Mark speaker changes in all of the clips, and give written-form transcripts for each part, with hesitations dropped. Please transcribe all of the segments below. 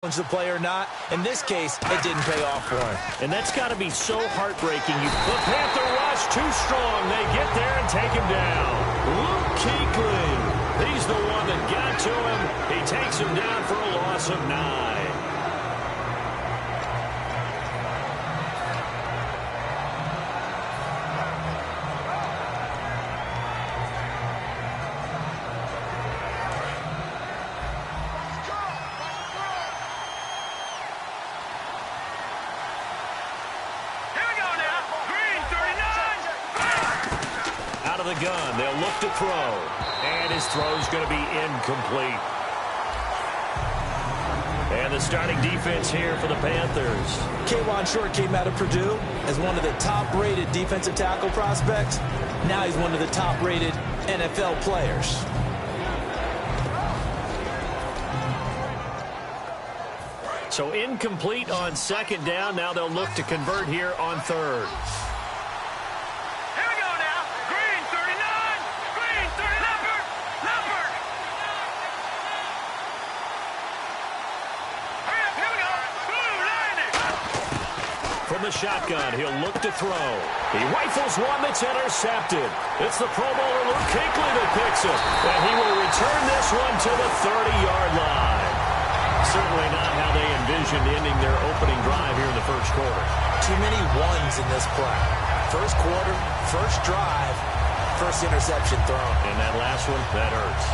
Speaker 1: the play or not. In this case, it didn't pay off for him.
Speaker 2: And that's got to be so heartbreaking. The Panther rush too strong. They get there and take him down. Luke Kuechly. He's the one that got to him. He takes him down for a loss of 9. The gun. They'll look to throw. And his throw's going to be incomplete. And the starting defense here for the Panthers.
Speaker 1: K'Wan Short came out of Purdue as one of the top-rated defensive tackle prospects. Now he's one of the top-rated NFL players.
Speaker 2: So incomplete on second down. Now they'll look to convert here on third. From the shotgun, he'll look to throw. He rifles one that's intercepted. It's the Pro Bowler Luke Kuechly that picks it. And he will return this one to the 30-yard line. Certainly not how they envisioned ending their opening drive here in the first quarter.
Speaker 1: Too many ones in this play. First quarter, first drive, first interception thrown.
Speaker 2: And that last one, that hurts.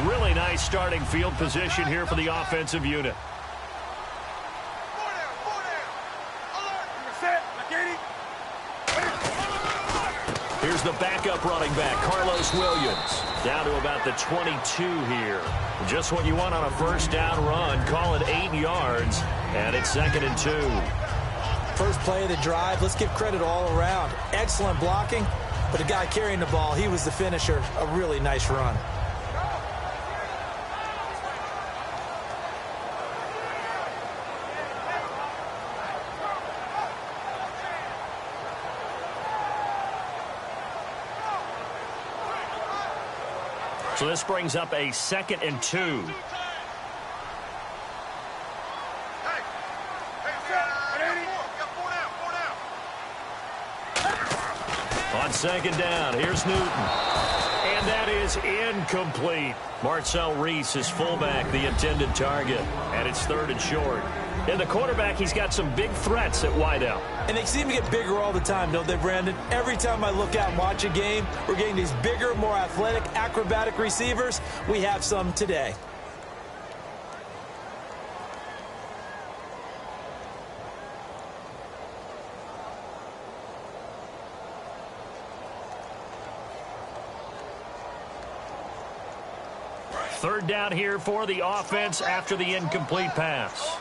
Speaker 2: Really nice starting field position here for the offensive unit. Here's the backup running back, Carlos Williams. Down to about the 22 here. Just what you want on a first down run. Call it 8 yards. And it's 2nd and 2.
Speaker 1: First play of the drive. Let's give credit all around. Excellent blocking. But the guy carrying the ball, he was the finisher. A really nice run.
Speaker 2: So this brings up a 2nd and 2. On second down, here's Newton. And that is incomplete. Marcel Reese is fullback, the intended target. And it's 3rd and short. And the quarterback, he's got some big threats at wideout.
Speaker 1: And they seem to get bigger all the time, don't they, Brandon? Every time I look out and watch a game, we're getting these bigger, more athletic, acrobatic receivers. We have some today.
Speaker 2: Third down here for the offense after the incomplete pass.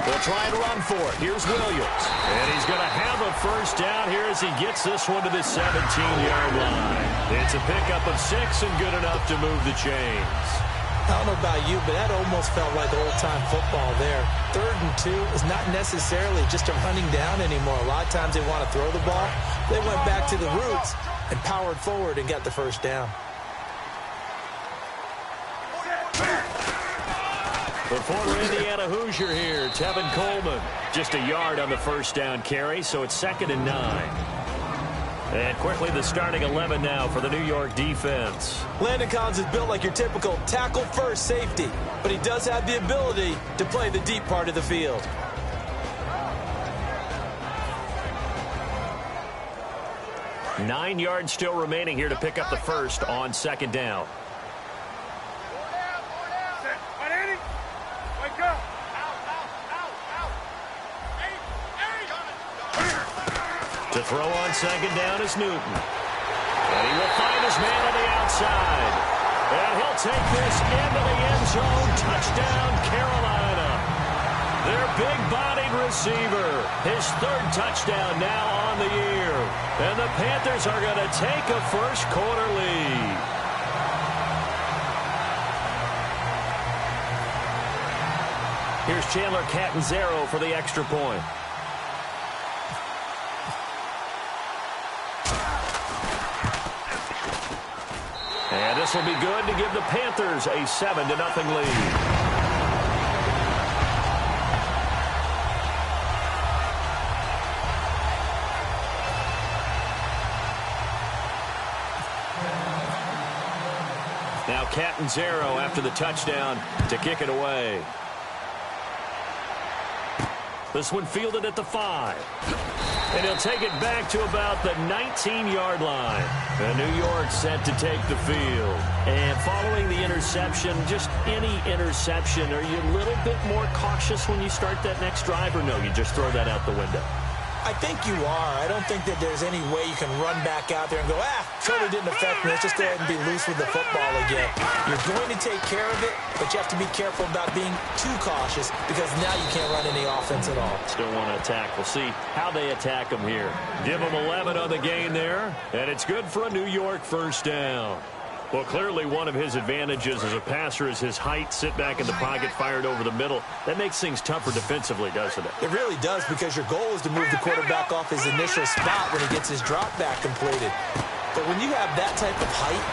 Speaker 2: They'll try and run for it. Here's Williams. And he's going to have a first down here as he gets this one to the 17-yard line. It's a pickup of 6 and good enough to move the chains.
Speaker 1: I don't know about you, but that almost felt like old-time football there. 3rd and 2 is not necessarily just a running down anymore. A lot of times they want to throw the ball. They went back to the roots and powered forward and got the first down.
Speaker 2: The former Indiana Hoosier here, Tevin Coleman. Just a yard on the first down carry, so it's 2nd and 9. And quickly the starting 11 now for the New York defense.
Speaker 1: Landon Collins is built like your typical tackle-first safety, but he does have the ability to play the deep part of the field.
Speaker 2: Nine yards still remaining here to pick up the first on second down. To throw on second down is Newton. And he will find his man on the outside. And he'll take this into the end zone. Touchdown, Carolina. Their big-bodied receiver. His 3rd touchdown now on the year. And the Panthers are going to take a first-quarter lead. Here's Chandler Catanzaro for the extra point. And this will be good to give the Panthers a 7-0 lead. Now Catanzaro after the touchdown to kick it away. This one fielded at the 5. And he'll take it back to about the 19-yard line. And New York set to take the field. And following the interception, just any interception, are you a little bit more cautious when you start that next drive, or no, you just throw that out the window?
Speaker 1: I think you are. I don't think that there's any way you can run back out there and go, totally didn't affect me. Let's just go ahead and be loose with the football again. You're going to take care of it, but you have to be careful about being too cautious because now you can't run any offense at all.
Speaker 2: Still want to attack. We'll see how they attack them here. Give them 11 on the gain there, and it's good for a New York first down. Well, clearly one of his advantages as a passer is his height. Sit back in the pocket, fired over the middle. That makes things tougher defensively, doesn't it?
Speaker 1: It really does, because your goal is to move the quarterback off his initial spot when he gets his drop back completed. But when you have that type of height,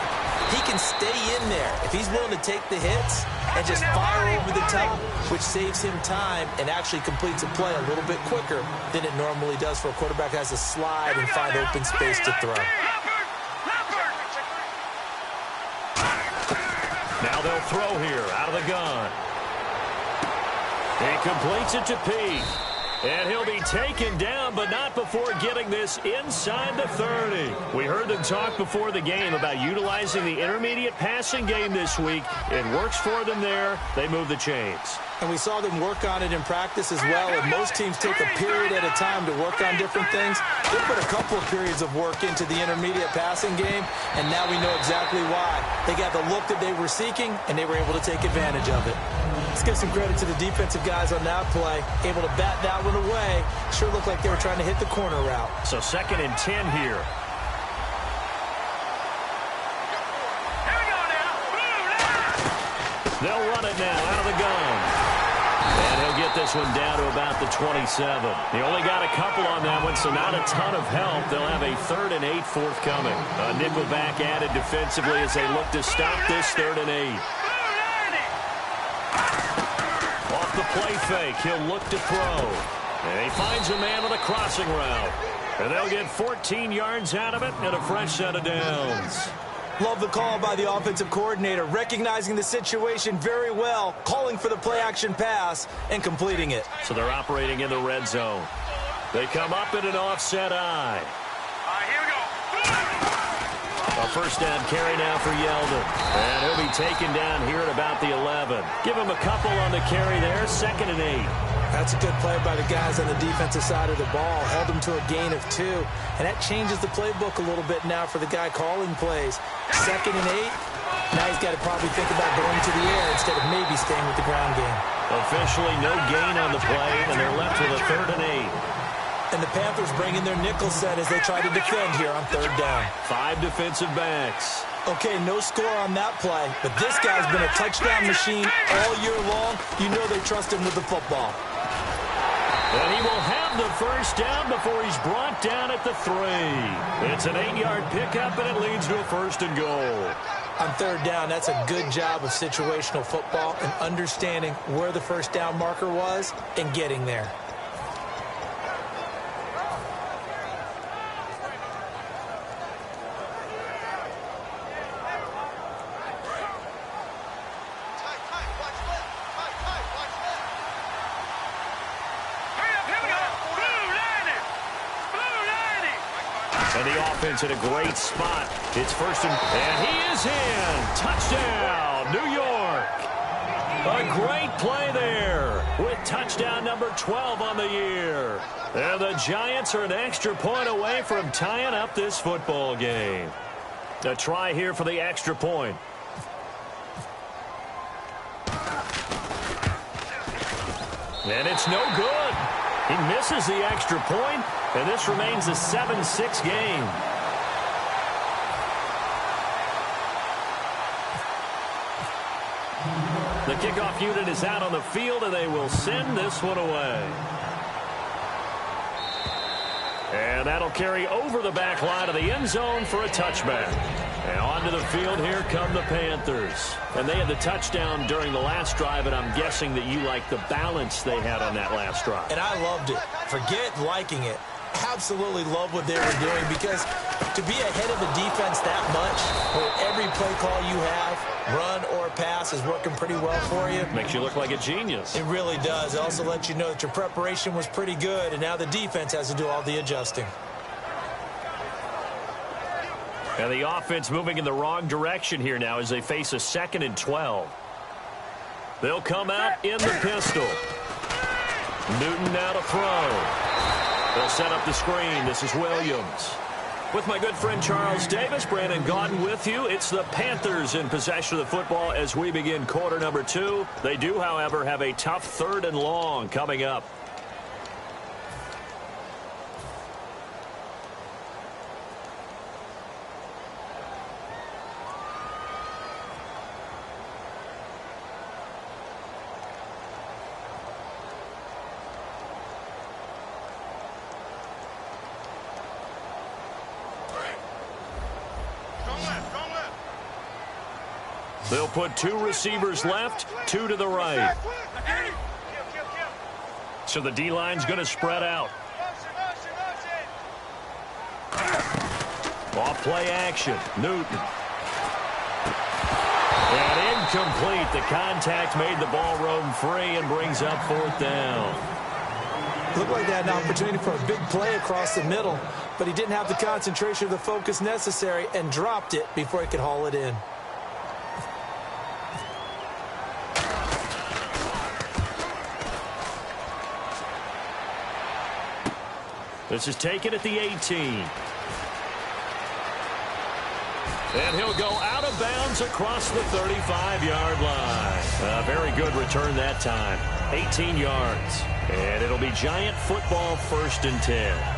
Speaker 1: he can stay in there if he's willing to take the hits and just fire over the top, which saves him time and actually completes a play a little bit quicker than it normally does for a quarterback who has to slide and find open space to throw.
Speaker 2: Now they'll throw here out of the gun. He completes it to Pete. And he'll be taken down, but not before getting this inside the 30. We heard them talk before the game about utilizing the intermediate passing game this week. It works for them there. They move the chains.
Speaker 1: And we saw them work on it in practice as well. And most teams take a period at a time to work on different things. They put a couple of periods of work into the intermediate passing game, and now we know exactly why. They got the look that they were seeking, and they were able to take advantage of it. Let's give some credit to the defensive guys on that play. Able to bat that one away. Sure looked like they were trying to hit the corner route.
Speaker 2: So 2nd and 10 here. They'll run it now out of the gun. And he'll get this one down to about the 27. He only got a couple on that one, so not a ton of help. They'll have a 3rd and 8 forthcoming. A nickel back added defensively as they look to stop this 3rd and 8. Off the play fake, he'll look to throw. And he finds a man on the crossing route. And they'll get 14 yards out of it and a fresh set of downs.
Speaker 1: Love the call by the offensive coordinator, recognizing the situation very well, calling for the play-action pass, and completing it.
Speaker 2: So they're operating in the red zone. They come up in an offset eye.
Speaker 3: Here we go.
Speaker 2: A first down carry now for Yeldon. And he'll be taken down here at about the 11. Give him a couple on the carry there, 2nd and 8.
Speaker 1: That's a good play by the guys on the defensive side of the ball. Held them to a gain of 2. And that changes the playbook a little bit now for the guy calling plays. 2nd and 8. Now he's got to probably think about going to the air instead of maybe staying with the ground game.
Speaker 2: Officially no gain on the play, and they're left with a 3rd and 8.
Speaker 1: And the Panthers bring in their nickel set as they try to defend here on 3rd down.
Speaker 2: 5 defensive backs.
Speaker 1: Okay, no score on that play, but this guy's been a touchdown machine all year long. You know they trust him with the football.
Speaker 2: And he will have the first down before he's brought down at the 3. It's an 8-yard pickup, and it leads to a 1st and goal.
Speaker 1: On 3rd down, that's a good job of situational football and understanding where the first down marker was and getting there.
Speaker 2: And the offense in a great spot. It's 1st and he is in. Touchdown, New York. A great play there with touchdown number 12 on the year. And the Giants are an extra point away from tying up this football game. A try here for the extra point. And it's no good. He misses the extra point, and this remains a 7-6 game. The kickoff unit is out on the field, and they will send this one away. And that'll carry over the back line of the end zone for a touchback. And onto the field, here come the Panthers. And they had the touchdown during the last drive, and I'm guessing that you like the balance they had on that last drive.
Speaker 1: And I loved it. Forget liking it. Absolutely love what they were doing, because to be ahead of a defense that much, where every play call you have, run or pass, is working pretty well for you.
Speaker 2: Makes you look like a genius.
Speaker 1: It really does. It also lets you know that your preparation was pretty good, and now the defense has to do all the adjusting.
Speaker 2: And the offense moving in the wrong direction here now as they face a 2nd and 12. They'll come out in the pistol. Newton now to throw. They'll set up the screen. This is Williams. With my good friend Charles Davis, Brandon Gaudin with you. It's the Panthers in possession of the football as we begin quarter number 2. They do, however, have a tough 3rd and long coming up. They'll put 2 receivers left, 2 to the right. So the D-line's going to spread out. Off play action. Newton. And incomplete. The contact made the ball roam free and brings up 4th down.
Speaker 1: Looked like they had an opportunity for a big play across the middle, but he didn't have the concentration or the focus necessary and dropped it before he could haul it in.
Speaker 2: This is taken at the 18. And he'll go out of bounds across the 35-yard line. A very good return that time. 18 yards. And it'll be Giant football 1st and 10.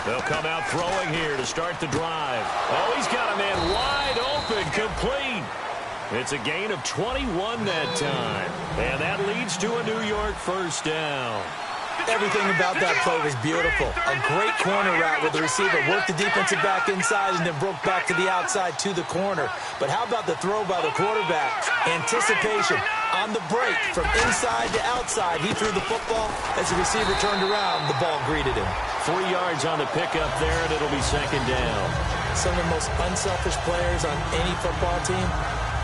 Speaker 2: They'll come out throwing here to start the drive. Oh, he's got a man wide open, complete. It's a gain of 21 that time. And that leads to a New York 1st down.
Speaker 1: Everything about that play was beautiful. A great corner route where the receiver worked the defensive back inside and then broke back to the outside to the corner. But how about the throw by the quarterback? Anticipation on the break from inside to outside. He threw the football. As the receiver turned around, the ball greeted him.
Speaker 2: 3 yards on the pickup there, and it'll be 2nd down.
Speaker 1: Some of the most unselfish players on any football team,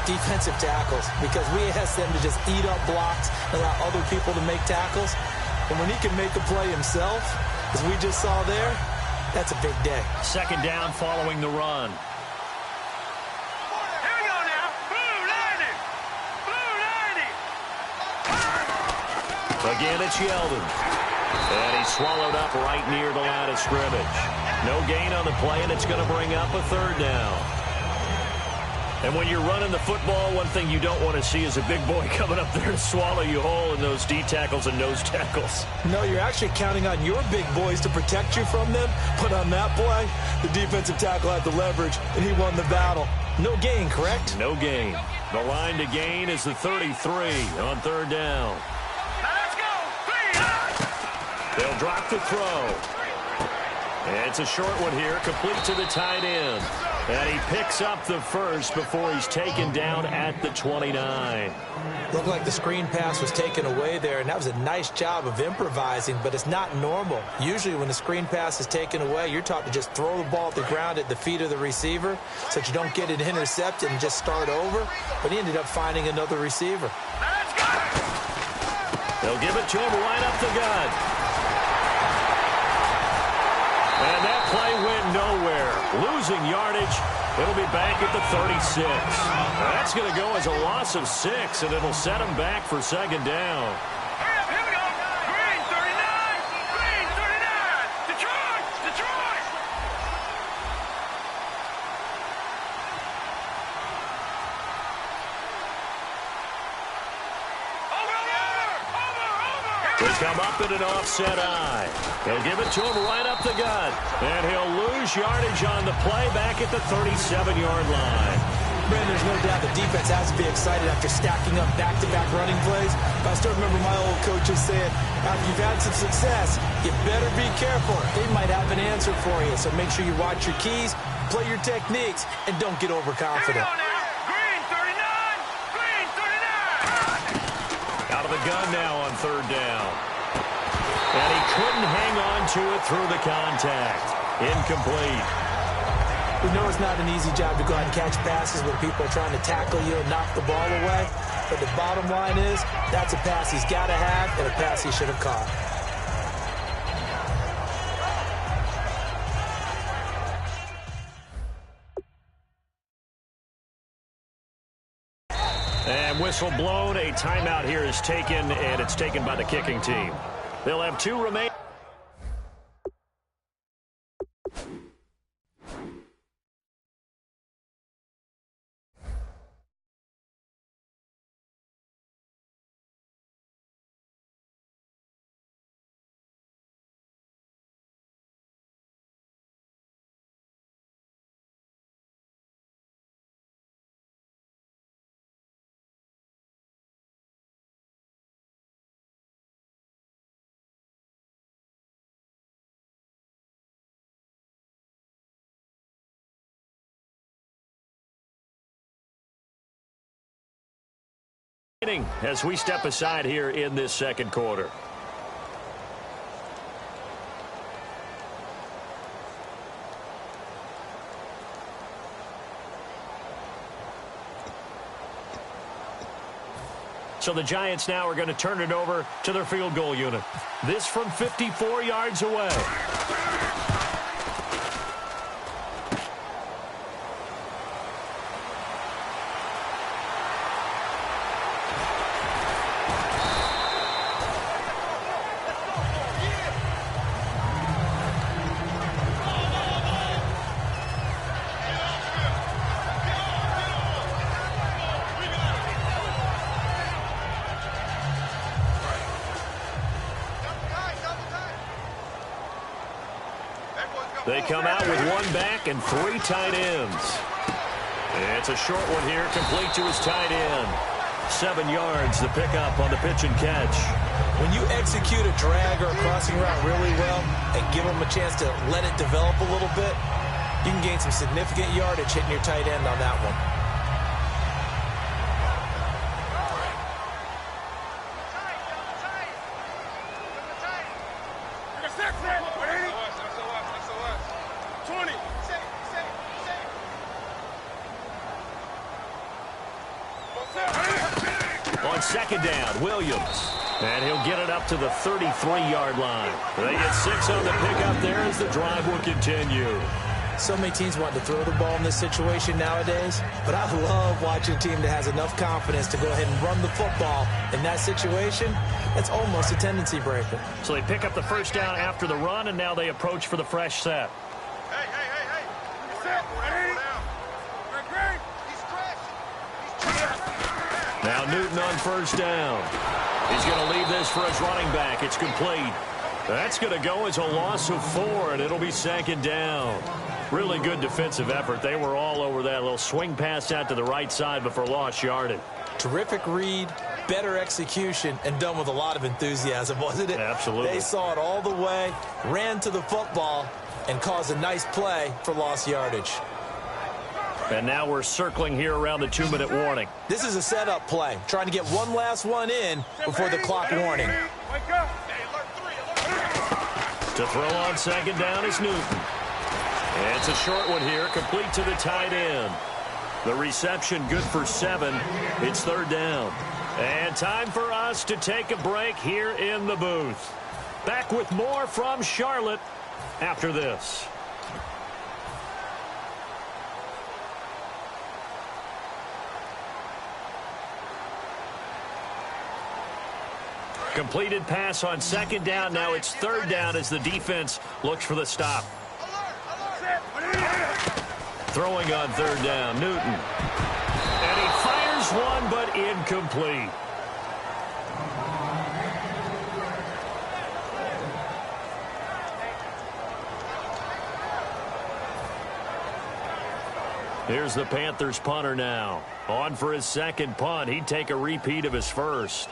Speaker 1: defensive tackles, because we ask them to just eat up blocks and allow other people to make tackles. And when he can make a play himself, as we just saw there, that's a big day. 2nd
Speaker 2: down following the run.
Speaker 3: Here we go now. Blue 90. Blue 90.
Speaker 2: Again, it's Yeldon. And he's swallowed up right near the line of scrimmage. No gain on the play, and it's going to bring up a 3rd down. And when you're running the football, one thing you don't want to see is a big boy coming up there to swallow you whole in those D tackles and nose tackles.
Speaker 1: No, you're actually counting on your big boys to protect you from them. But on that play, the defensive tackle had the leverage, and he won the battle. No gain, correct?
Speaker 2: No gain. The line to gain is the 33 on 3rd down. They'll drop the throw. And it's a short one here, complete to the tight end. And he picks up the first before he's taken down at the 29.
Speaker 1: Looked like the screen pass was taken away there, and that was a nice job of improvising, but it's not normal. Usually when the screen pass is taken away, you're taught to just throw the ball at the ground at the feet of the receiver so that you don't get it intercepted and just start over. But he ended up finding another receiver.
Speaker 2: They'll give it to him right up the gut. And that play went nowhere. Losing yardage. It'll be back at the 36. That's going to go as a loss of 6, and it'll set him back for 2nd down.
Speaker 3: Hurry up, here we go. Green 39. Green 39. Detroit. Detroit.
Speaker 2: come up in an offset eye. They'll give it to him right up the gut. And he'll lose yardage on the play back at the 37-yard line.
Speaker 1: Brandon, there's no doubt the defense has to be excited after stacking up back-to-back running plays. But I still remember my old coaches saying, after you've had some success, you better be careful. They might have an answer for you. So make sure you watch your keys, play your techniques, and don't get overconfident.
Speaker 3: Green 39! Green 39!
Speaker 2: Out of the gun now on third down. And he couldn't hang on to it through the contact. Incomplete.
Speaker 1: We know it's not an easy job to go out and catch passes when people are trying to tackle you and knock the ball away. But the bottom line is, that's a pass he's got to have and a pass he should have caught.
Speaker 2: And whistle blown. A timeout here is taken, and it's taken by the kicking team. They'll have 2 remaining. As we step aside here in this second quarter. So the Giants now are going to turn it over to their field goal unit. This from 54 yards away. They come out with 1 back and 3 tight ends. It's a short one here, complete to his tight end. 7 yards, the pickup on the pitch and catch.
Speaker 1: When you execute a drag or a crossing route really well and give them a chance to let it develop a little bit, you can gain some significant yardage hitting your tight end on that one.
Speaker 2: On second down, Williams. And he'll get it up to the 33-yard line. They get 6 on the pickup there as the drive will continue.
Speaker 1: So many teams want to throw the ball in this situation nowadays, but I love watching a team that has enough confidence to go ahead and run the football in that situation. That's almost a tendency breaker.
Speaker 2: So they pick up the first down after the run, and now they approach for the fresh set.
Speaker 3: Hey! You're set. Great. He's crashed.
Speaker 2: Now Newton on first down. He's going to leave this for his running back. It's complete. That's going to go as a loss of 4, and it'll be second down. Really good defensive effort. They were all over that little swing pass out to the right side before lost yardage.
Speaker 1: Terrific read, better execution, and done with a lot of enthusiasm, wasn't it?
Speaker 2: Absolutely.
Speaker 1: They saw it all the way, ran to the football, and caused a nice play for lost yardage.
Speaker 2: And now we're circling here around the 2-minute warning.
Speaker 1: This is a setup play, trying to get one last one in before the clock warning.
Speaker 3: Wake up.
Speaker 2: To throw on second down is Newton. It's a short one here, complete to the tight end. The reception good for 7. It's third down. And time for us to take a break here in the booth. Back with more from Charlotte after this. Completed pass on second down. Now it's third down as the defense looks for the stop. Throwing on third down, Newton. And he fires one, but incomplete. Here's the Panthers punter now. On for his second punt. He'd take a repeat of his first.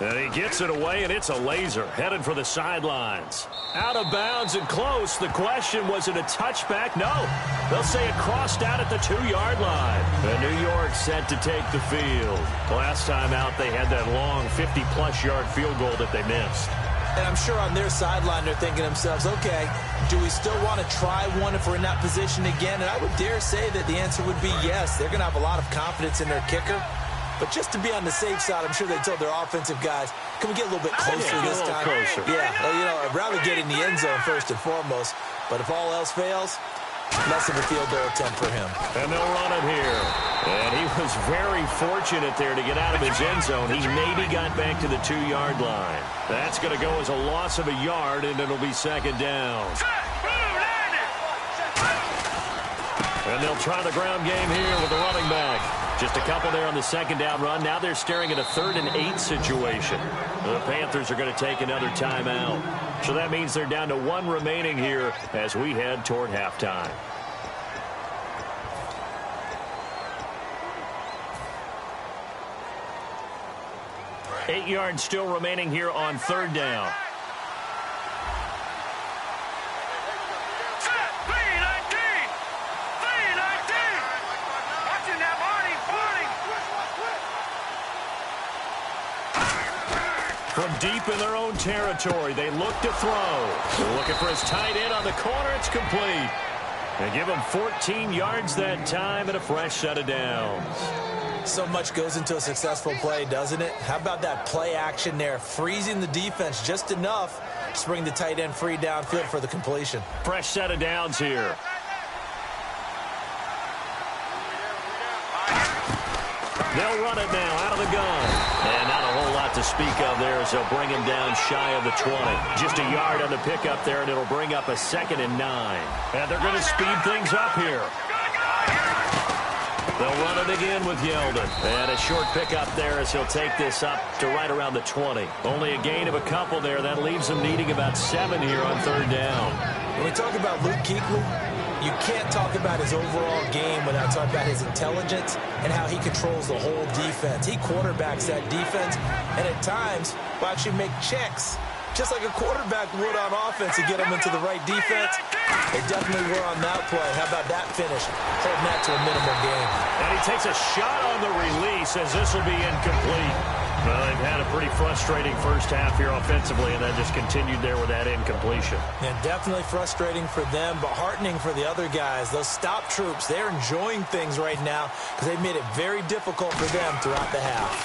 Speaker 2: And he gets it away, and it's a laser. Headed for the sidelines. Out of bounds and close. The question, was it a touchback? No. They'll say it crossed out at the 2-yard line. And New York set to take the field. Last time out, they had that long 50-plus yard field goal that they missed.
Speaker 1: And I'm sure on their sideline, they're thinking to themselves, okay, do we still want to try one if we're in that position again? And I would dare say that the answer would be yes. They're going to have a lot of confidence in their kicker. But just to be on the safe side, I'm sure they told their offensive guys, can we get a little bit closer this time?
Speaker 2: Closer.
Speaker 1: Yeah, well, you know, I'd rather get in the end zone first and foremost. But if all else fails, less of a field goal attempt for him.
Speaker 2: And they'll run it here. And he was very fortunate there to get out of his end zone. He maybe got back to the 2-yard line. That's going to go as a loss of a yard, and it'll be second down. And they'll try the ground game here with the running back. Just a couple there on the second down run. Now they're staring at a 3rd and 8 situation. The Panthers are going to take another timeout. So that means they're down to 1 remaining here as we head toward halftime. Eight yards still remaining here on 3rd down. From deep in their own territory, they look to throw. They're looking for his tight end on the corner. It's complete. They give him 14 yards that time and a fresh set of downs.
Speaker 1: So much goes into a successful play, doesn't it? How about that play action there, freezing the defense just enough to bring the tight end free downfield for the completion.
Speaker 2: Fresh set of downs here. They'll run it now out of the gun. And not a whole lot to speak of there as they'll bring him down shy of the 20. Just a yard on the pickup there, and it'll bring up a 2nd and 9. And they're going to speed things up here. They'll run it again with Yeldon. And a short pickup there as he'll take this up to right around the 20. Only a gain of a couple there. That leaves them needing about 7 here on 3rd down.
Speaker 1: When we talk about Luke Kuechly, you can't talk about his overall game without talking about his intelligence and how he controls the whole defense. He quarterbacks that defense, and at times will actually make checks, just like a quarterback would on offense, to get them into the right defense. They definitely were on that play. How about that finish? Holding that to a minimal gain.
Speaker 2: And he takes a shot on the release as this will be incomplete. Well, they've had a pretty frustrating first half here offensively, and that just continued there with that incompletion.
Speaker 1: And definitely frustrating for them, but heartening for the other guys. Those stop troops, they're enjoying things right now because they've made it very difficult for them throughout the half.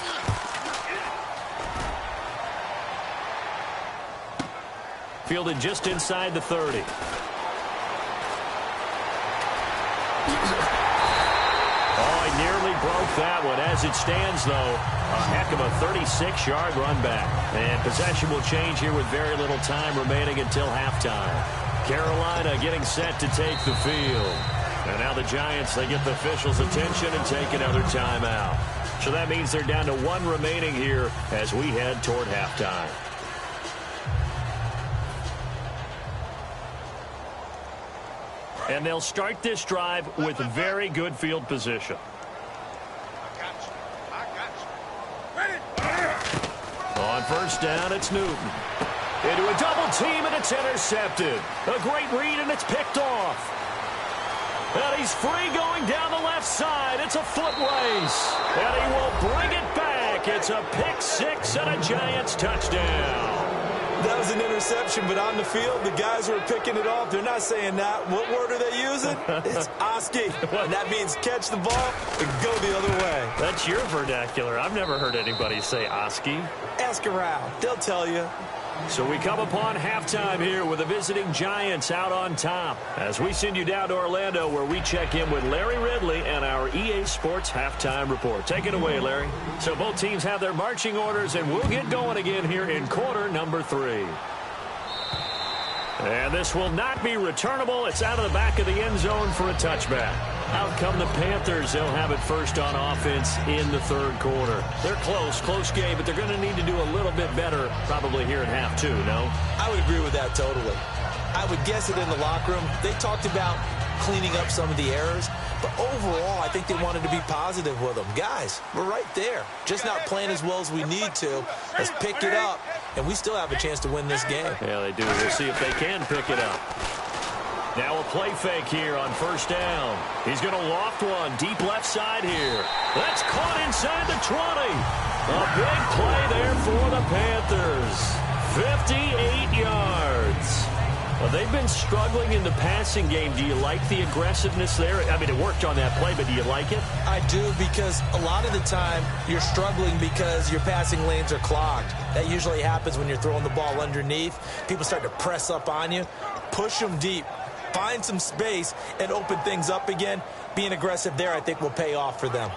Speaker 2: Fielded just inside the 30. Oh, he nearly broke that one. As it stands, though, a heck of a 36-yard run back. And possession will change here with very little time remaining until halftime. Carolina getting set to take the field. And now the Giants, they get the officials' attention and take another timeout. So that means they're down to 1 remaining here as we head toward halftime. And they'll start this drive with very good field position. On 1st down, it's Newton. Into a double team, and it's intercepted. A great read, and it's picked off. And he's free going down the left side. It's a foot race. And he will bring it back. It's a pick 6 and a Giants touchdown.
Speaker 1: That was an interception, but on the field, the guys who are picking it off, they're not saying that. What word are they using? It's Oski. And that means catch the ball and go the other way.
Speaker 2: That's your vernacular. I've never heard anybody say Oski.
Speaker 1: Ask around. They'll tell you.
Speaker 2: So we come upon halftime here with the visiting Giants out on top as we send you down to Orlando where we check in with Larry Ridley and our EA Sports Halftime Report. Take it away, Larry. So both teams have their marching orders, and we'll get going again here in quarter number 3. And this will not be returnable. It's out of the back of the end zone for a touchback. Out come the Panthers. They'll have it first on offense in the third quarter. They're close game, but they're going to need to do a little bit better probably here at half two, no?
Speaker 1: I would agree with that totally. I would guess it in the locker room. They talked about cleaning up some of the errors, but overall, I think they wanted to be positive with them. Guys, we're right there. Just not playing as well as we need to. Let's pick it up, and we still have a chance to win this game.
Speaker 2: Yeah, they do. We'll see if they can pick it up. Now a play fake here on first down. He's going to loft one deep left side here. That's caught inside the 20. A big play there for the Panthers. 58 yards. Well, they've been struggling in the passing game. Do you like the aggressiveness there? I mean, it worked on that play, but do you like it?
Speaker 1: I do, because a lot of the time you're struggling because your passing lanes are clogged. That usually happens when you're throwing the ball underneath. People start to press up on you. Push them deep. Find some space and open things up again. Being aggressive there, I think, will pay off for them.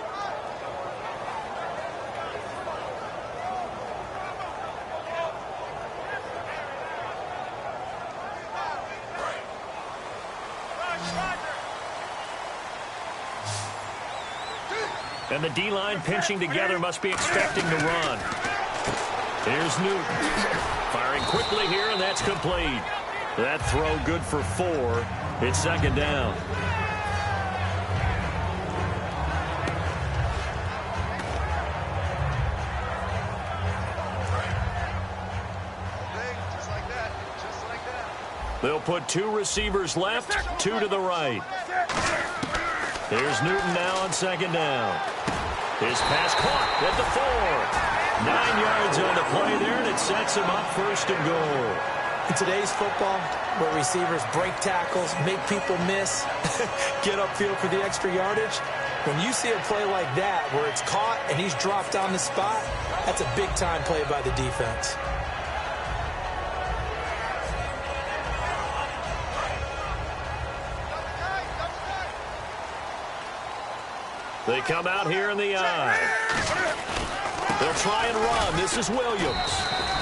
Speaker 2: And the D-line pinching together must be expecting to run. Here's Newton. Firing quickly here, and that's complete. That throw good for 4. It's second down. They'll put 2 receivers left, 2 to the right. Here's Newton now on second down. His pass caught at the 4. 9 yards on the play there, and it sets him up first and goal.
Speaker 1: In today's football, where receivers break tackles, make people miss, get upfield for the extra yardage, when you see a play like that where it's caught and he's dropped on the spot, that's a big-time play by the defense.
Speaker 2: They come out here in the eye. They'll try and run. This is Williams.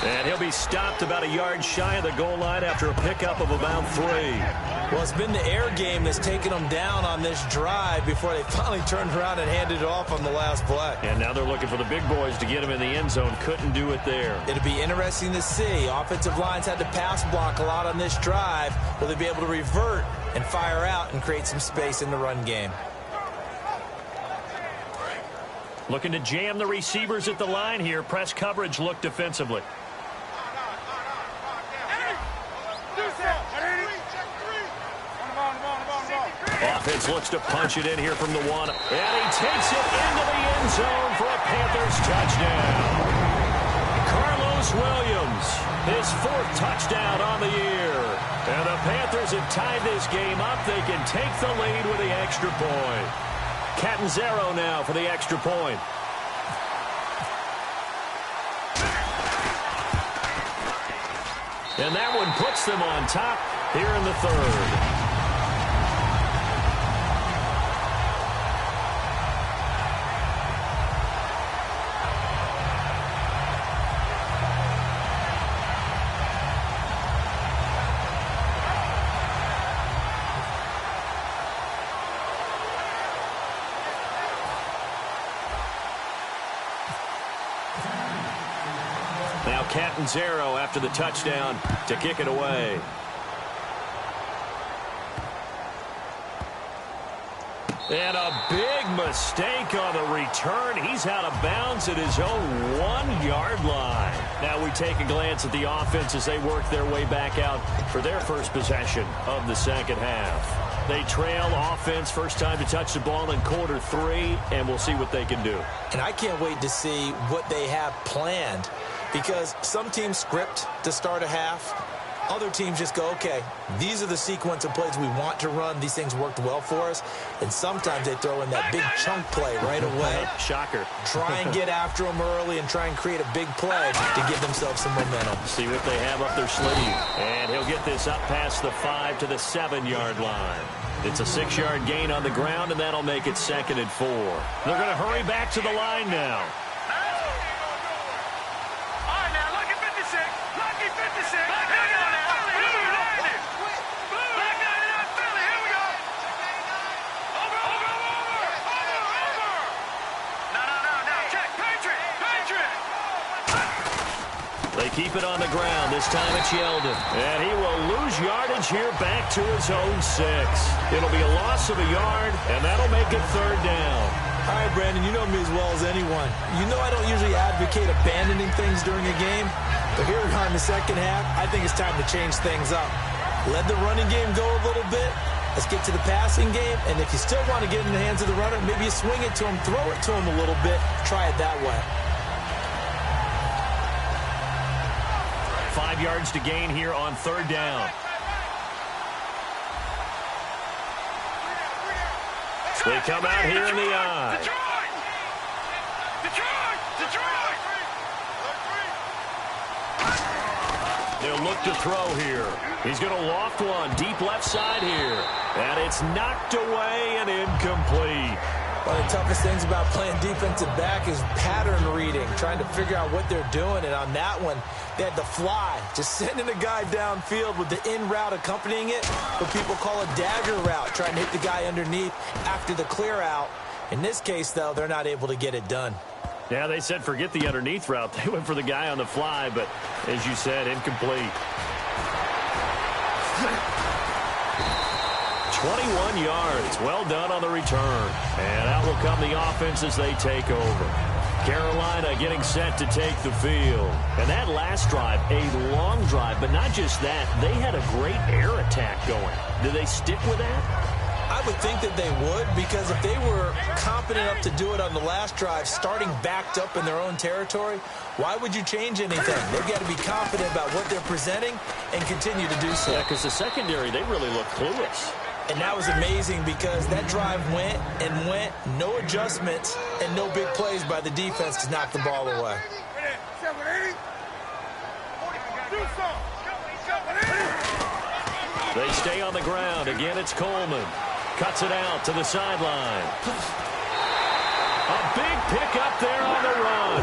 Speaker 2: And he'll be stopped about a yard shy of the goal line after a pickup of about 3.
Speaker 1: Well, it's been the air game that's taken them down on this drive before they finally turned around and handed it off on the last play.
Speaker 2: And now they're looking for the big boys to get him in the end zone. Couldn't do it there.
Speaker 1: It'll be interesting to see. Offensive lines had to pass block a lot on this drive. Will they be able to revert and fire out and create some space in the run game?
Speaker 2: Looking to jam the receivers at the line here. Press coverage look defensively. Offense looks to punch it in here from the 1. And he takes it into the end zone for a Panthers touchdown. Carlos Williams, his 4th touchdown on the year. And the Panthers have tied this game up. They can take the lead with the extra point. Catanzaro now for the extra point. And that one puts them on top here in the 3rd. Now Catanzaro after the touchdown to kick it away. And a big mistake on the return. He's out of bounds at his own 1-yard line. Now we take a glance at the offense as they work their way back out for their first possession of the second half. They trail offense, first time to touch the ball in quarter 3, and we'll see what they can do.
Speaker 1: And I can't wait to see what they have planned, because some teams script to start a half. Other teams just go, okay, these are the sequence of plays we want to run. These things worked well for us. And sometimes they throw in that big chunk play right away.
Speaker 2: Shocker.
Speaker 1: Try and get after them early and try and create a big play to give themselves some momentum.
Speaker 2: See what they have up their sleeve. And he'll get this up past the 5 to the 7-yard line. It's a 6-yard gain on the ground, and that'll make it 2nd and 4. They're going to hurry back to the line now. They keep it on the ground. This time it's Yeldon. And he will lose yardage here back to his own 6. It'll be a loss of a yard, and that'll make it 3rd down.
Speaker 1: All right, Brandon, you know me as well as anyone. You know I don't usually advocate abandoning things during a game, but here we are in the second half. I think it's time to change things up. Let the running game go a little bit. Let's get to the passing game, and if you still want to get in the hands of the runner, maybe you swing it to him, throw it to him a little bit, try it that way.
Speaker 2: 5 yards to gain here on 3rd down. They come out here in the eye. They'll look to throw here. He's going to loft one deep left side here. And it's knocked away and incomplete.
Speaker 1: One of the toughest things about playing defensive back is pattern reading, trying to figure out what they're doing. And on that one, they had the fly, just sending a guy downfield with the in route accompanying it, what people call a dagger route, trying to hit the guy underneath after the clear out. In this case, though, they're not able to get it done.
Speaker 2: Yeah, they said forget the underneath route. They went for the guy on the fly, but as you said, incomplete. 21 yards. Well done on the return. And out will come the offense as they take over. Carolina getting set to take the field. And that last drive, a long drive, but not just that. They had a great air attack going. Do they stick with that?
Speaker 1: I would think that they would, because if they were confident enough to do it on the last drive, starting backed up in their own territory, why would you change anything? They've got to be confident about what they're presenting and continue to do so.
Speaker 2: Yeah, because the secondary, they really look clueless.
Speaker 1: And that was amazing because that drive went and went, no adjustments and no big plays by the defense to knock the ball away.
Speaker 2: They stay on the ground. Again, it's Coleman. Cuts it out to the sideline. A big pickup there on the run.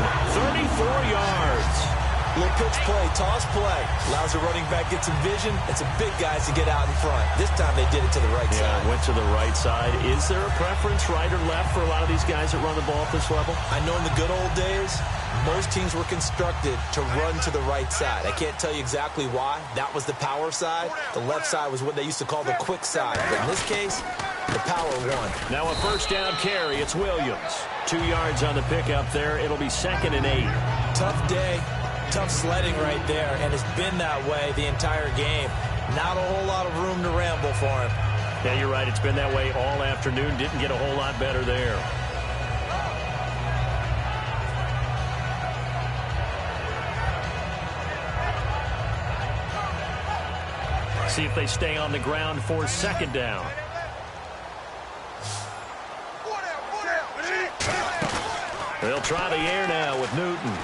Speaker 2: 34 yards.
Speaker 1: Little pitch play, toss play. Allows the running back get some vision and some big guys to get out in front. This time they did it to the right side.
Speaker 2: Yeah, went to the right side. Is there a preference, right or left, for a lot of these guys that run the ball at this level?
Speaker 1: I know in the good old days, most teams were constructed to run to the right side. I can't tell you exactly why. That was the power side. The left side was what they used to call the quick side. But in this case, the power won.
Speaker 2: Now a first down carry. It's Williams. 2 yards on the pickup there. It'll be 2nd and 8.
Speaker 1: Tough day. Tough sledding right there, and it's been that way the entire game. Not a whole lot of room to ramble for him.
Speaker 2: Yeah, you're right. It's been that way all afternoon. Didn't get a whole lot better there. See if they stay on the ground for 2nd down. They'll try the air now with Newton.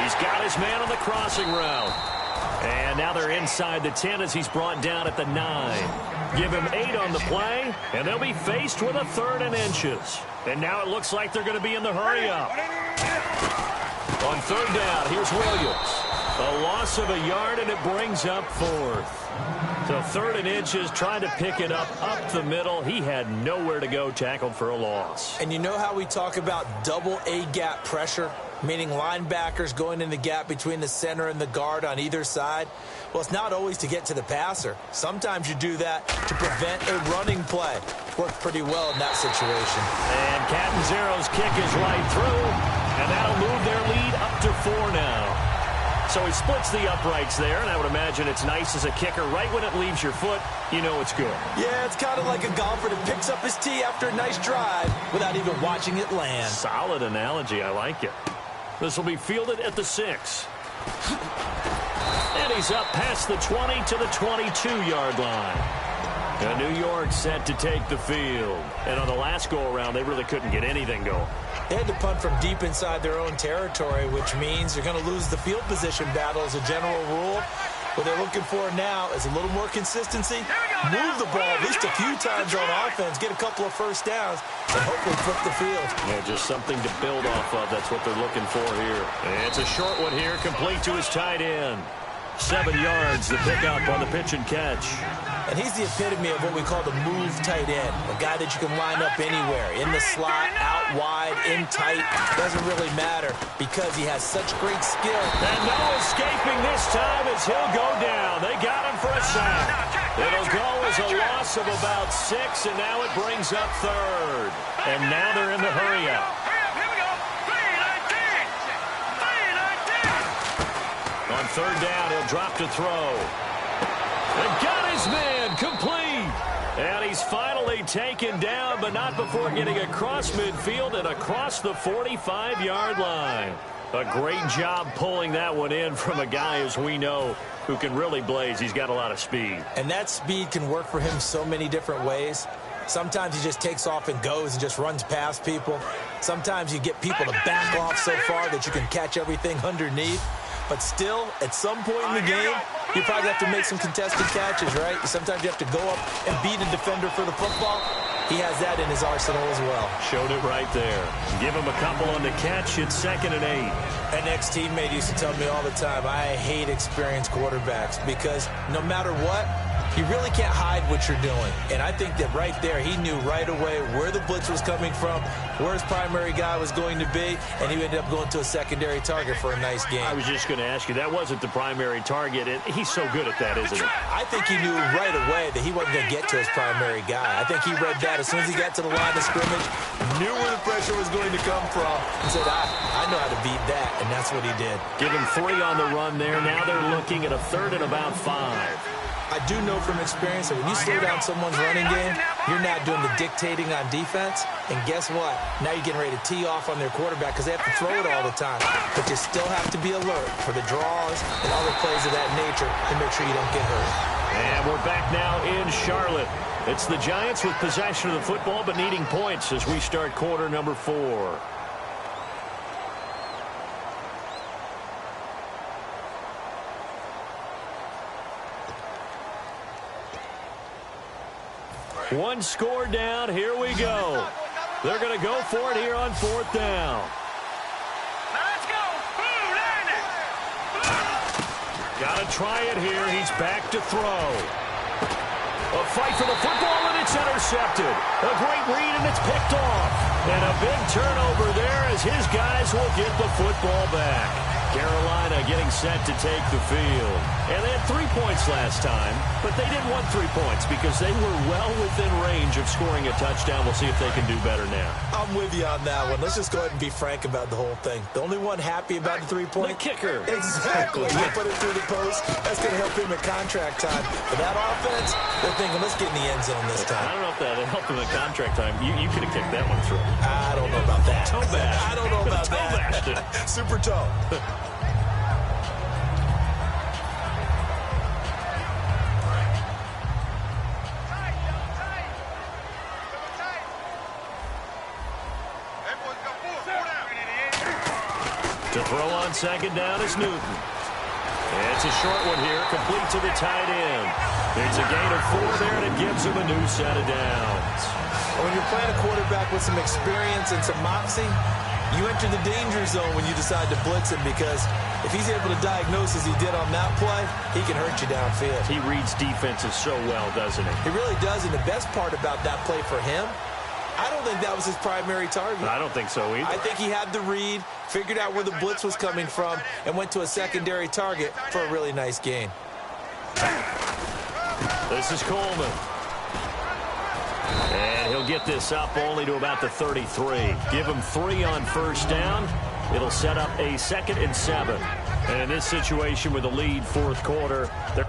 Speaker 2: He's got his man on the crossing route. And now they're inside the 10 as he's brought down at the 9. Give him 8 on the play, and they'll be faced with a 3rd and inches. And now it looks like they're going to be in the hurry-up. On 3rd down, here's Williams. A loss of a yard, and it brings up 4th. So 3rd and inches, trying to pick it up the middle. He had nowhere to go, tackled for a loss.
Speaker 1: And you know how we talk about double A-gap pressure? Meaning linebackers going in the gap between the center and the guard on either side? Well, it's not always to get to the passer. Sometimes you do that to prevent a running play. Worked pretty well in that situation.
Speaker 2: And Catanzaro's kick is right through, and that'll move their lead up to 4 now. So he splits the uprights there, and I would imagine it's nice as a kicker. Right when it leaves your foot, you know it's good.
Speaker 1: Yeah, it's kind of like a golfer that picks up his tee after a nice drive without even watching it land.
Speaker 2: Solid analogy. I like it. This will be fielded at the 6. And he's up past the 20 to the 22-yard line. And New York set to take the field. And on the last go-around, they really couldn't get anything going.
Speaker 1: They had to punt from deep inside their own territory, which means they're going to lose the field position battle as a general rule. What they're looking for now is a little more consistency, move the ball at least a few times on offense, get a couple of first downs, and hopefully flip the field.
Speaker 2: Yeah, just something to build off of. That's what they're looking for here. And it's a short one here, complete to his tight end. 7 yards, the pickup on the pitch and catch.
Speaker 1: And he's the epitome of what we call the move tight end, a guy that you can line up anywhere, in the slot, out wide, in tight. Doesn't really matter because he has such great skill.
Speaker 2: And no escaping this time as he'll go down. They got him for a sack. It'll go as a loss of about 6, and now it brings up third. And now they're in the hurry-up.
Speaker 3: Here we go. 3-19.
Speaker 2: On third down, he'll drop to throw. And got his man complete. And he's finally taken down, but not before getting across midfield and across the 45-yard line. A great job pulling that one in from a guy, as we know, who can really blaze. He's got a lot of speed.
Speaker 1: And that speed can work for him so many different ways. Sometimes he just takes off and goes and just runs past people. Sometimes you get people to back off so far that you can catch everything underneath. But still, at some point in the game, you probably have to make some contested catches, right? Sometimes you have to go up and beat a defender for the football. He has that in his arsenal as well.
Speaker 2: Showed it right there. Give him a couple on the catch. It's 2nd and 8.
Speaker 1: An ex-teammate used to tell me all the time, I hate experienced quarterbacks because no matter what, you really can't hide what you're doing. And I think that right there, he knew right away where the blitz was coming from, where his primary guy was going to be, and he ended up going to a secondary target for a nice game.
Speaker 2: I was just going to ask you, that wasn't the primary target, and he's so good at that, isn't he?
Speaker 1: I think he knew right away that he wasn't going to get to his primary guy. I think he read that as soon as he got to the line of scrimmage, knew where the pressure was going to come from, and said, I know how to beat that, and that's what he did.
Speaker 2: Give him 3 on the run there. Now they're looking at a 3rd and about 5.
Speaker 1: I do know from experience that when you slow down someone's running game, you're not doing the dictating on defense. And guess what? Now you're getting ready to tee off on their quarterback because they have to throw it all the time. But you still have to be alert for the draws and other plays of that nature to make sure you don't get hurt.
Speaker 2: And we're back now in Charlotte. It's the Giants with possession of the football but needing points as we start quarter number 4. One score down. Here we go. They're going to go for it here on 4th down.
Speaker 3: Let's go.
Speaker 2: Got to try it here. He's back to throw. A fight for the football, and it's intercepted. A great read, and it's picked off. And a big turnover there as his guys will get the football back. Carolina getting set to take the field. And they had 3 points last time, but they didn't want 3 points because they were well within range of scoring a touchdown. We'll see if they can do better now.
Speaker 1: I'm with you on that one. Let's just go ahead and be frank about the whole thing. The only one happy about the 3-point?
Speaker 2: The kicker.
Speaker 1: Exactly. You put it through the post. That's going to help him at contract time. But that offense, they're thinking, let's get in the end zone this time.
Speaker 2: I don't know if that helped him at contract time. You could have kicked that one through.
Speaker 1: I don't know about that.
Speaker 2: Toe bash.
Speaker 1: I don't know about that.
Speaker 2: Toe bashed it.
Speaker 1: Super toe.
Speaker 2: To throw on 2nd down is Newton. It's a short one here, complete to the tight end. It's a gain of 4 there, and it gives him a new set of downs.
Speaker 1: When you're playing a quarterback with some experience and some moxie, you enter the danger zone when you decide to blitz him because if he's able to diagnose as he did on that play, he can hurt you downfield.
Speaker 2: He reads defenses so well, doesn't he?
Speaker 1: He really does, and the best part about that play for him, I don't think that was his primary target.
Speaker 2: I don't think so either.
Speaker 1: I think he had the read, figured out where the blitz was coming from, and went to a secondary target for a really nice gain.
Speaker 2: This is Coleman. And he'll get this up only to about the 33. Give him 3 on 1st down. It'll set up a 2nd and 7. And in this situation with a lead 4th quarter, they're...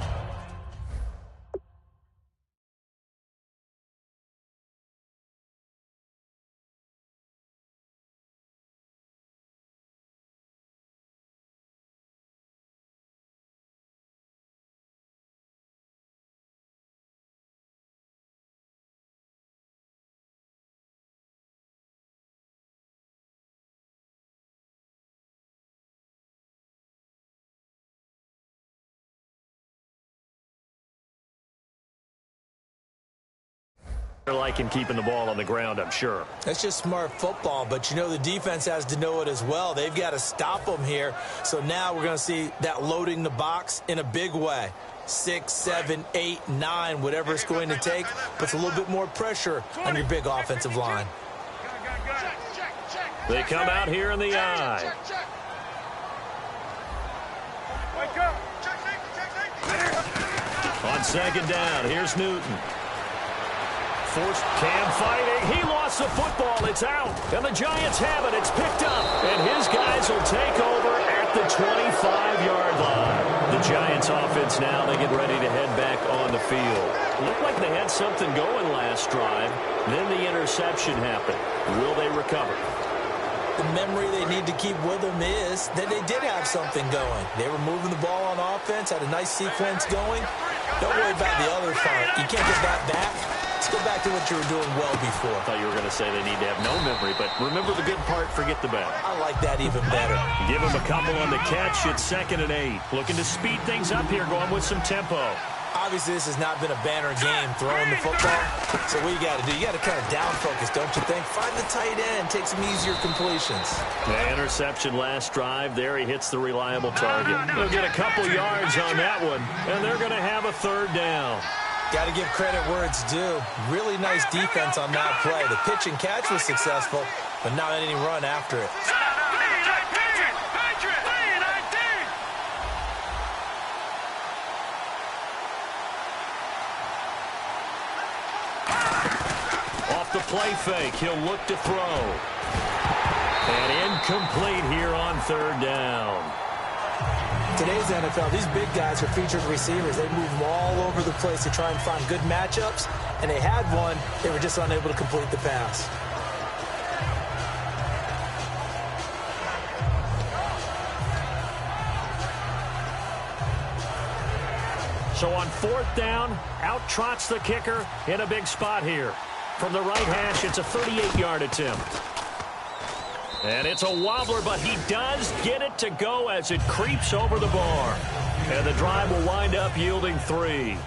Speaker 2: They're liking keeping the ball on the ground, I'm sure.
Speaker 1: That's just smart football, but you know the defense has to know it as well. They've got to stop them here. So now we're going to see that loading the box in a big way. 6, 7, 8, 9, whatever it's going to take, puts a little bit more pressure on your big offensive line.
Speaker 2: They come out here in the eye. On second down, here's Newton. Forced Cam fighting. He lost the football. It's out. And the Giants have it. It's picked up. And his guys will take over at the 25-yard line. The Giants offense now, they get ready to head back on the field. Looked like they had something going last drive. Then the interception happened. Will they recover?
Speaker 1: The memory they need to keep with them is that they did have something going. They were moving the ball on offense, had a nice sequence going. Don't worry about the other part. You can't get that back. Let's go back to what you were doing well before.
Speaker 2: I thought you were going to say they need to have no memory, but remember the good part, forget the bad.
Speaker 1: I like that even better.
Speaker 2: Give him a couple on the catch. It's 2nd and 8. Looking to speed things up here, going with some tempo.
Speaker 1: Obviously, this has not been a banner game throwing the football. So what you got to do, you got to kind of down focus, don't you think? Find the tight end, take some easier completions.
Speaker 2: The interception last drive. There he hits the reliable target. They'll get a couple yards on that one, and they're going to have a 3rd down.
Speaker 1: Got to give credit where it's due. Really nice defense on that play. The pitch and catch was successful, but not any run after it.
Speaker 2: Off the play fake, he'll look to throw. And incomplete here on 3rd down.
Speaker 1: Today's NFL, these big guys are featured receivers. They move them all over the place to try and find good matchups, and they had one. They were just unable to complete the pass.
Speaker 2: So on 4th down, out trots the kicker in a big spot here. From the right hash, it's a 38-yard attempt. And it's a wobbler, but he does get it to go as it creeps over the bar. And the drive will wind up yielding 3.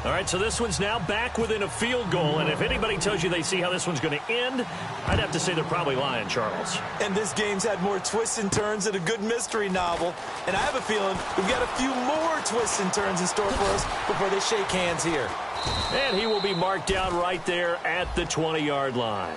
Speaker 2: All right, so this one's now back within a field goal. And if anybody tells you they see how this one's going to end, I'd have to say they're probably lying, Charles.
Speaker 1: And this game's had more twists and turns than a good mystery novel. And I have a feeling we've got a few more twists and turns in store for us before they shake hands here.
Speaker 2: And he will be marked down right there at the 20-yard line.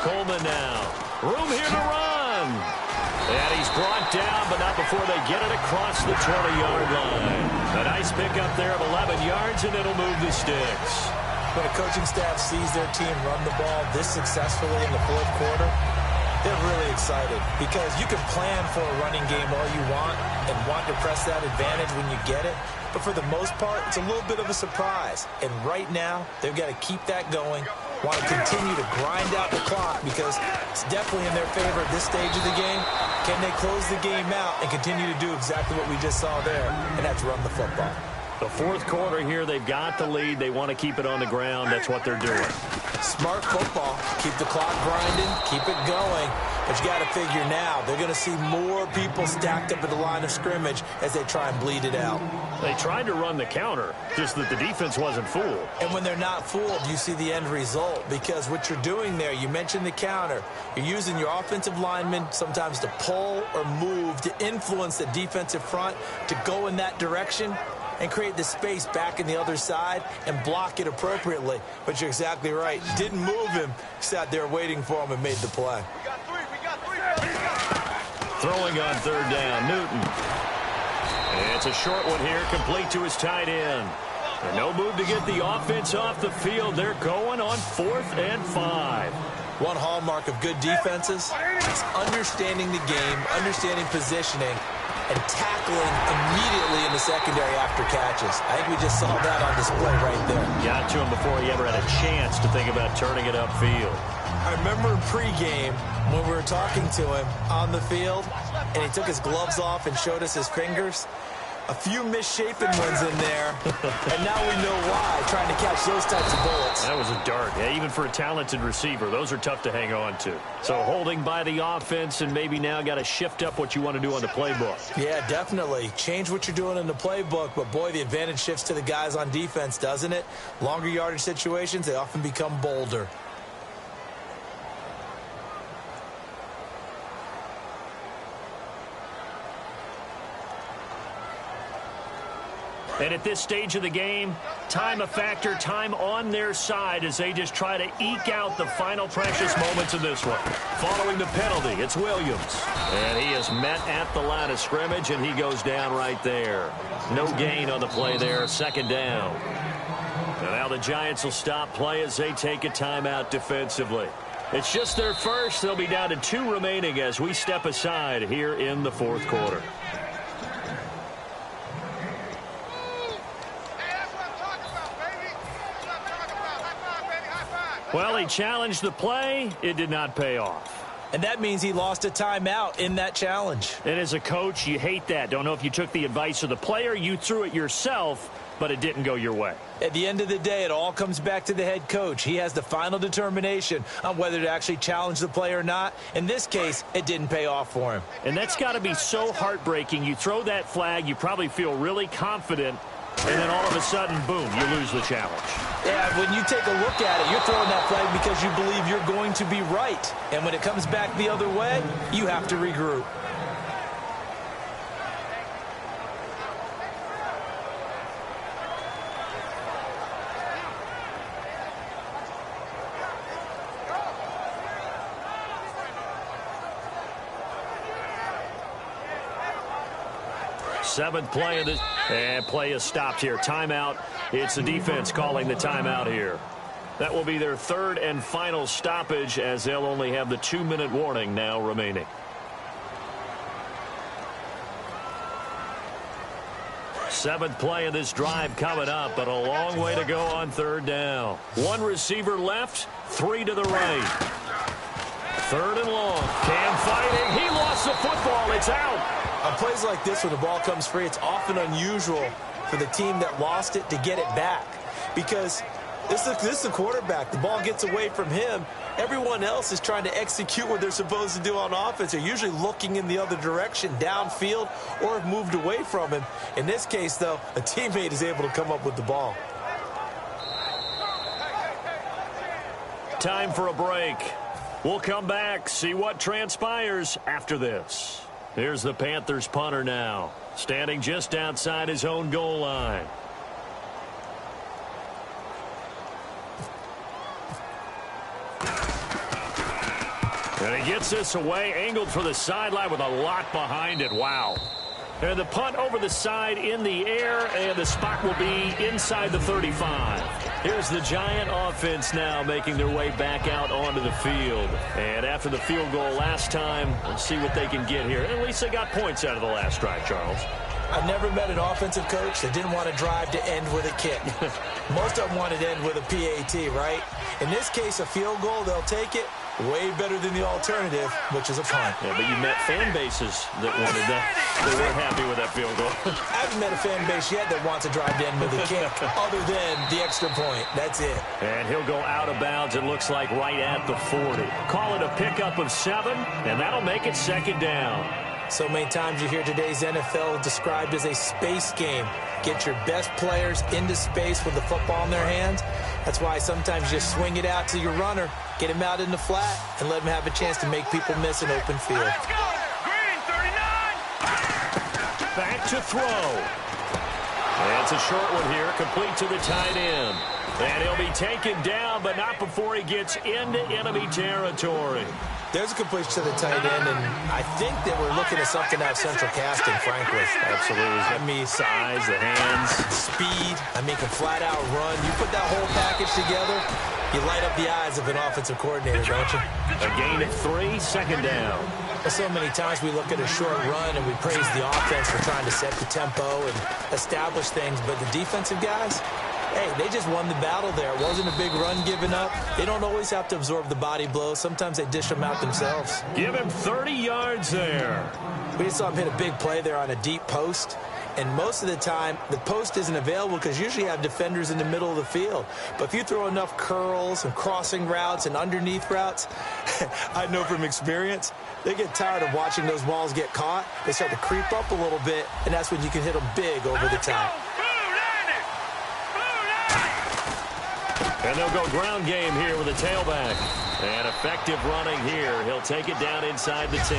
Speaker 2: Coleman now. Room here to run. And he's brought down, but not before they get it across the 20-yard line. A nice pickup there of 11 yards, and it'll move the sticks.
Speaker 1: When a coaching staff sees their team run the ball this successfully in the 4th quarter, they're really excited because you can plan for a running game all you want and want to press that advantage when you get it. But for the most part, it's a little bit of a surprise. And right now, they've got to keep that going, want to continue to grind out the clock because it's definitely in their favor at this stage of the game. Can they close the game out and continue to do exactly what we just saw there, and that's run the football?
Speaker 2: The 4th quarter here, they've got the lead. They want to keep it on the ground. That's what they're doing.
Speaker 1: Smart football. Keep the clock grinding. Keep it going. But you got to figure now, they're going to see more people stacked up at the line of scrimmage as they try and bleed it out.
Speaker 2: They tried to run the counter, just that the defense wasn't fooled.
Speaker 1: And when they're not fooled, you see the end result. Because what you're doing there, you mentioned the counter. You're using your offensive linemen sometimes to pull or move to influence the defensive front to go in that direction and create the space back in the other side and block it appropriately. But you're exactly right. Didn't move him. Sat there waiting for him and made the play.
Speaker 2: Throwing on 3rd down, Newton. It's a short one here, complete to his tight end. And no move to get the offense off the field. They're going on 4th and 5.
Speaker 1: One hallmark of good defenses is understanding the game, understanding positioning, and tackling immediately in the secondary after catches. I think we just saw that on display right there.
Speaker 2: Got to him before he ever had a chance to think about turning it upfield.
Speaker 1: I remember in pregame when we were talking to him on the field, and he took his gloves off and showed us his fingers. A few misshapen ones in there, and now we know why, trying to catch those types of bullets.
Speaker 2: That was a dart. Yeah, even for a talented receiver, those are tough to hang on to. So holding by the offense, and maybe now got to shift up what you want to do on the playbook.
Speaker 1: Yeah, definitely. Change what you're doing in the playbook, but boy, the advantage shifts to the guys on defense, doesn't it? Longer yardage situations, they often become bolder.
Speaker 2: And at this stage of the game, time a factor, time on their side as they just try to eke out the final precious moments of this one. Following the penalty, it's Williams. And he is met at the line of scrimmage, and he goes down right there. No gain on the play there, second down. And now the Giants will stop play as they take a timeout defensively. It's just their first. They'll be down to 2 remaining as we step aside here in the fourth quarter. Well, he challenged the play. It did not pay off.
Speaker 1: And that means he lost a timeout in that challenge.
Speaker 2: And as a coach, you hate that. Don't know if you took the advice of the player, you threw it yourself, but it didn't go your way.
Speaker 1: At the end of the day, it all comes back to the head coach. He has the final determination on whether to actually challenge the play or not. In this case, it didn't pay off for him.
Speaker 2: And that's got to be so heartbreaking. You throw that flag, you probably feel really confident, and then all of a sudden, boom, you lose the challenge.
Speaker 1: Yeah, when you take a look at it, you're throwing that flag because you believe you're going to be right. And when it comes back the other way, you have to regroup.
Speaker 2: Seventh play of this, and play is stopped here. Timeout. It's the defense calling the timeout here. That will be their third and final stoppage as they'll only have the 2-minute warning now remaining. Seventh play of this drive coming up, but a long way to go on third down. One receiver left, 3 to the right. Third and long. Cam fighting. He lost the football. It's out.
Speaker 1: On plays like this where the ball comes free, it's often unusual for the team that lost it to get it back. Because this is the quarterback. The ball gets away from him. Everyone else is trying to execute what they're supposed to do on offense. They're usually looking in the other direction, downfield, or have moved away from him. In this case, though, a teammate is able to come up with the ball.
Speaker 2: Time for a break. We'll come back, see what transpires after this. Here's the Panthers punter now, standing just outside his own goal line. And he gets this away, angled for the sideline with a lot behind it. Wow. And the punt over the side in the air, and the spot will be inside the 35. Here's the Giant offense now making their way back out onto the field. And after the field goal last time, let's see what they can get here. At least they got points out of the last drive, Charles.
Speaker 1: I've never met an offensive coach that didn't want to drive to end with a kick. Most of them wanted to end with a PAT, right? In this case, a field goal, they'll take it. Way better than the alternative, which is a punt.
Speaker 2: Yeah, but you met fan bases that wanted that. They weren't happy with that field goal.
Speaker 1: I haven't met a fan base yet that wants to drive to end with a kick, other than the extra point. That's it.
Speaker 2: And he'll go out of bounds, it looks like, right at the 40. Call it a pickup of 7, and that'll make it second down.
Speaker 1: So many times you hear today's NFL described as a space game. Get your best players into space with the football in their hands. That's why sometimes you just swing it out to your runner, get him out in the flat, and let him have a chance to make people miss an open field.
Speaker 3: Let's go! Green, 39!
Speaker 2: Back to throw. And it's a short one here, complete to the tight end. And he'll be taken down, but not before he gets into enemy territory.
Speaker 1: There's a completion to the tight end, and I think that we're looking at something out of central casting, frankly.
Speaker 2: Absolutely.
Speaker 1: I mean,
Speaker 2: size, the hands.
Speaker 1: Speed. I mean, can flat out run. You put that whole package together, you light up the eyes of an offensive coordinator, don't you?
Speaker 2: A gain of 3, second down.
Speaker 1: So many times we look at a short run and we praise the offense for trying to set the tempo and establish things, but the defensive guys, Hey, they just won the battle there. It wasn't a big run given up. They don't always have to absorb the body blows. Sometimes they dish them out themselves.
Speaker 2: Give him 30 yards there.
Speaker 1: We just saw him hit a big play there on a deep post. And most of the time, the post isn't available because usually you have defenders in the middle of the field. But if you throw enough curls and crossing routes and underneath routes, I know from experience, they get tired of watching those balls get caught. They start to creep up a little bit, and that's when you can hit them big over the top.
Speaker 2: And they'll go ground game here with a tailback. And effective running here. He'll take it down inside the 10.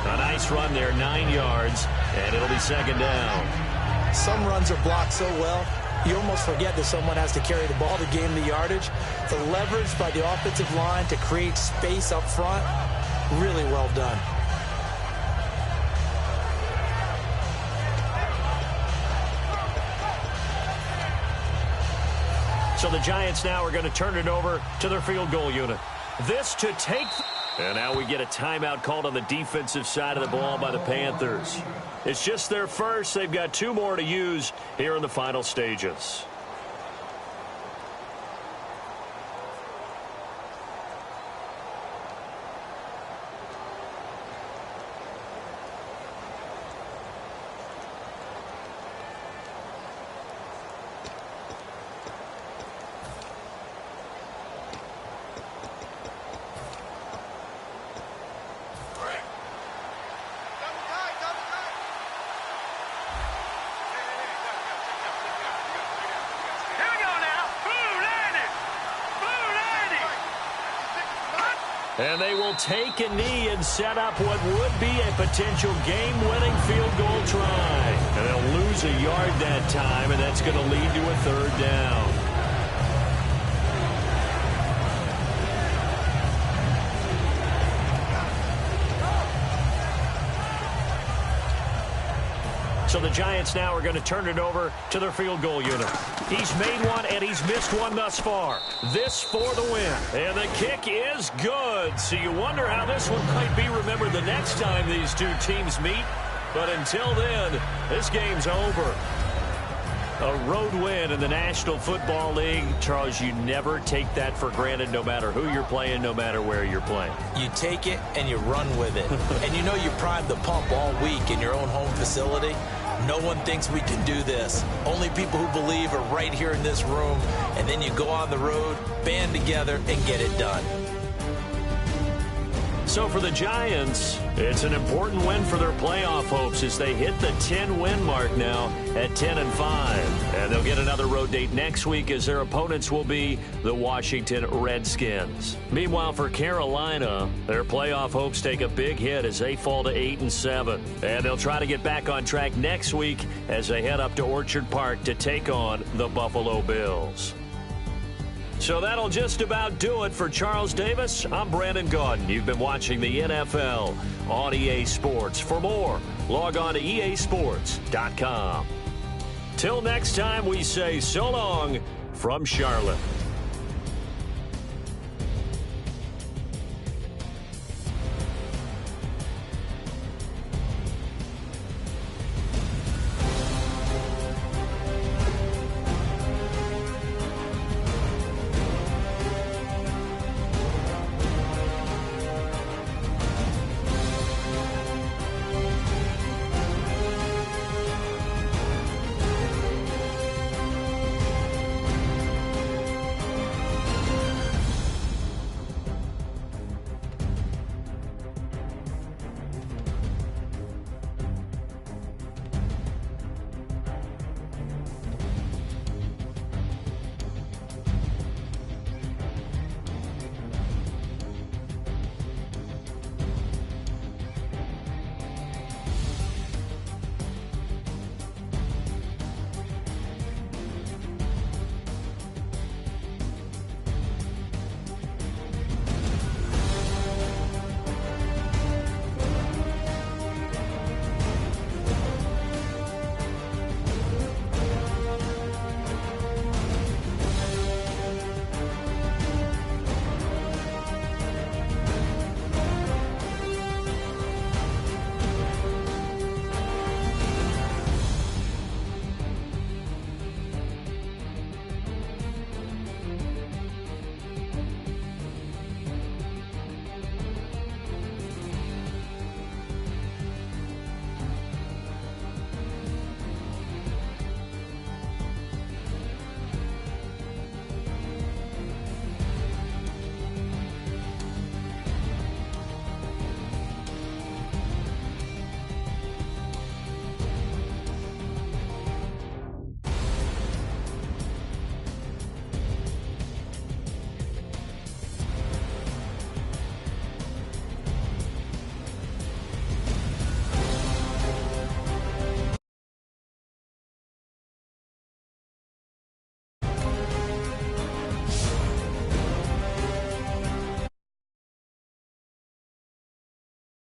Speaker 2: A nice run there, 9 yards, and it'll be second down.
Speaker 1: Some runs are blocked so well, you almost forget that someone has to carry the ball to gain the yardage. The leverage by the offensive line to create space up front, really well done.
Speaker 2: So the Giants now are going to turn it over to their field goal unit. This to take... And now we get a timeout called on the defensive side of the ball by the Panthers. It's just their first. They've got 2 more to use here in the final stages. And they will take a knee and set up what would be a potential game-winning field goal try. And they'll lose a yard that time, and that's going to lead to a third down. So the Giants now are going to turn it over to their field goal unit. He's made one, and he's missed one thus far. This for the win. And the kick is good. So you wonder how this one might be remembered the next time these two teams meet. But until then, this game's over. A road win in the National Football League. Charles, you never take that for granted no matter who you're playing, no matter where you're playing.
Speaker 1: You take it and you run with it. And you know you primed the pump all week in your own home facility. No one thinks we can do this. Only people who believe are right here in this room. And then you go on the road, band together, and get it done.
Speaker 2: So for the Giants, it's an important win for their playoff hopes as they hit the 10-win mark now at 10-5. And they'll get another road date next week as their opponents will be the Washington Redskins. Meanwhile, for Carolina, their playoff hopes take a big hit as they fall to 8-7. And they'll try to get back on track next week as they head up to Orchard Park to take on the Buffalo Bills. So that'll just about do it for Charles Davis. I'm Brandon Gaudin. You've been watching the NFL on EA Sports. For more, log on to easports.com. Till next time, we say so long from Charlotte.